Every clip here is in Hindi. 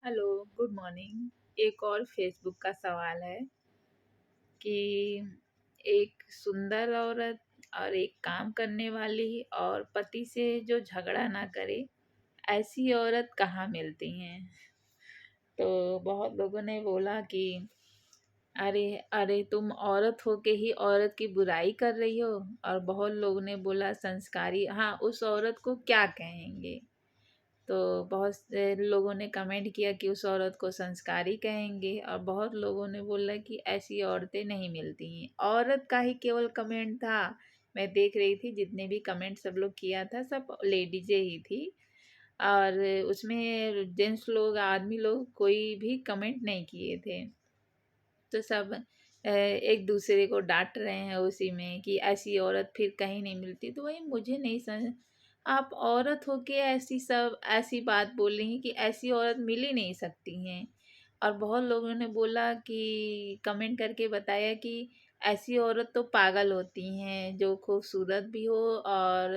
Hello, good morning. एक और फेसबुक का सवाल है कि एक सुंदर औरत और एक काम करने वाली और पति से जो झगड़ा ना करे, ऐसी औरत कहाँ मिलती हैं। तो बहुत लोगों ने बोला कि अरे अरे तुम औरत हो के ही औरत की बुराई कर रही हो। और बहुत लोगों ने बोला संस्कारी, हाँ उस औरत को क्या कहेंगे। तो बहुत से लोगों ने कमेंट किया कि उस औरत को संस्कारी कहेंगे, और बहुत लोगों ने बोला कि ऐसी औरतें नहीं मिलती हैं। औरत का ही केवल कमेंट था। मैं देख रही थी जितने भी कमेंट सब लोग किया था सब लेडीजें ही थी, और उसमें जेंट्स लोग आदमी लोग कोई भी कमेंट नहीं किए थे। तो सब एक दूसरे को डांट रहे हैं उसी में कि ऐसी औरत फिर कहीं नहीं मिलती। तो वही मुझे नहीं समझ, आप औरत हो के ऐसी सब ऐसी बात बोल रही हैं कि ऐसी औरत मिल ही नहीं सकती हैं। और बहुत लोगों ने बोला कि कमेंट करके बताया कि ऐसी औरत तो पागल होती हैं जो खूबसूरत भी हो और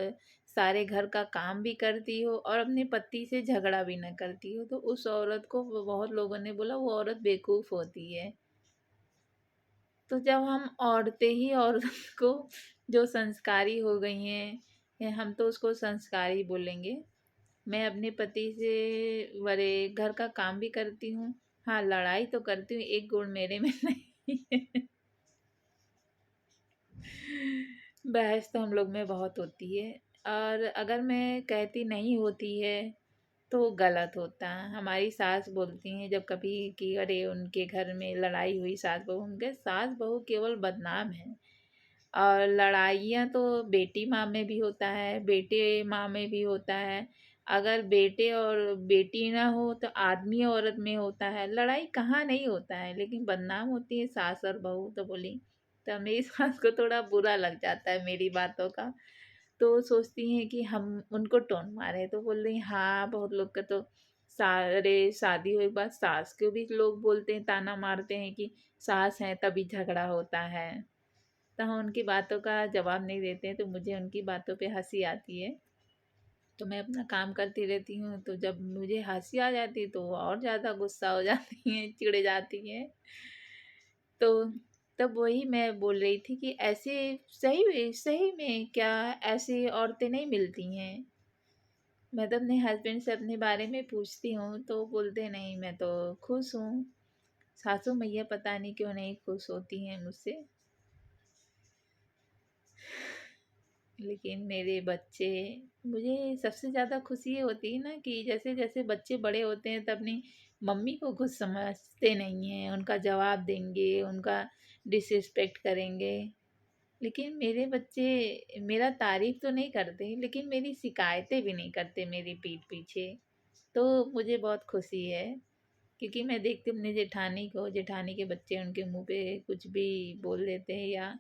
सारे घर का काम भी करती हो और अपने पति से झगड़ा भी ना करती हो। तो उस औरत को बहुत लोगों ने बोला वो औरत बेवकूफ़ होती है। तो जब हम औरतें ही औरत को जो संस्कारी हो गई हैं, हम तो उसको संस्कारी बोलेंगे। मैं अपने पति से बड़े घर का काम भी करती हूँ। हाँ, लड़ाई तो करती हूँ, एक गुण मेरे में नहीं है। बहस तो हम लोग में बहुत होती है, और अगर मैं कहती नहीं होती है तो गलत होता है। हमारी सास बोलती हैं जब कभी कि अरे उनके घर में लड़ाई हुई सास बहू, उनके सास बहू केवल बदनाम है। और लड़ाइयाँ तो बेटी माँ में भी होता है, बेटे माँ में भी होता है। अगर बेटे और बेटी ना हो तो आदमी औरत में होता है। लड़ाई कहाँ नहीं होता है, लेकिन बदनाम होती है सास और बहू। तो बोली, तो मेरी सास को थोड़ा बुरा लग जाता है मेरी बातों का। तो सोचती हैं कि हम उनको टोन मारे। तो बोल रही हाँ, बहुत लोग का तो सारे शादी हुए के बाद सास को भी लोग बोलते हैं, ताना मारते हैं कि सास है तभी झगड़ा होता है। तो हम उनकी बातों का जवाब नहीं देते हैं, तो मुझे उनकी बातों पे हंसी आती है। तो मैं अपना काम करती रहती हूँ, तो जब मुझे हंसी आ जाती है तो वो और ज़्यादा गुस्सा हो जाती हैं, चिढ़ जाती हैं। तो तब वही मैं बोल रही थी कि ऐसे सही में क्या ऐसी औरतें नहीं मिलती हैं। मैं तो अपने हस्बैंड से अपने बारे में पूछती हूँ तो बोलते नहीं, मैं तो खुश हूँ। सासू मैया पता नहीं क्यों नहीं खुश होती हैं मुझसे। लेकिन मेरे बच्चे, मुझे सबसे ज़्यादा खुशी ये होती है ना कि जैसे जैसे बच्चे बड़े होते हैं तो अपनी मम्मी को कुछ समझते नहीं हैं, उनका जवाब देंगे, उनका डिसरिस्पेक्ट करेंगे। लेकिन मेरे बच्चे मेरा तारीफ तो नहीं करते, लेकिन मेरी शिकायतें भी नहीं करते मेरी पीठ पीछे। तो मुझे बहुत खुशी है, क्योंकि मैं देखती हूँ अपनी जेठानी को, जेठानी के बच्चे उनके मुंह पे कुछ भी बोल देते हैं, या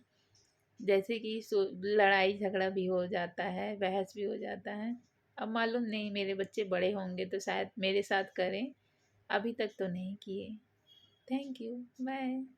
जैसे कि लड़ाई झगड़ा भी हो जाता है, बहस भी हो जाता है। अब मालूम नहीं मेरे बच्चे बड़े होंगे तो शायद मेरे साथ करें, अभी तक तो नहीं किए। Thank you, bye.